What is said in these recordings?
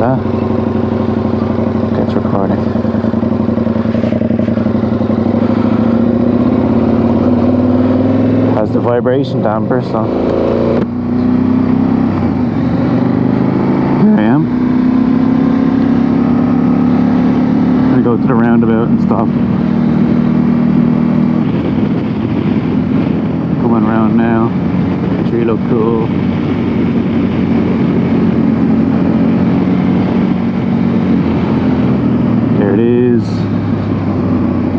that. Okay, it's recording. Has the vibration damper, so there I am. I'm gonna go to the roundabout and stop. Coming around now. The tree look cool. There it is.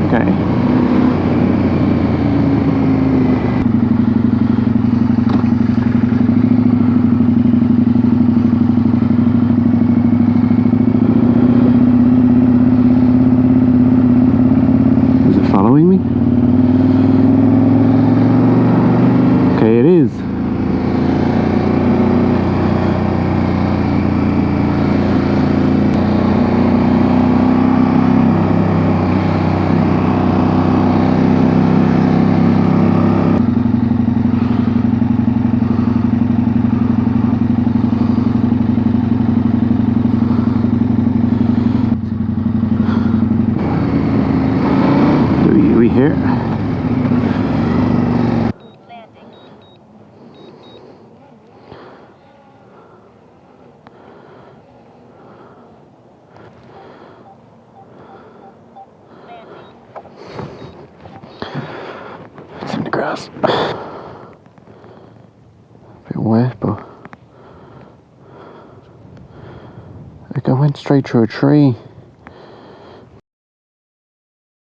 Okay. Is it following me? Okay, it is. We here? It's in the grass. A bit wet, but like I went straight through a tree.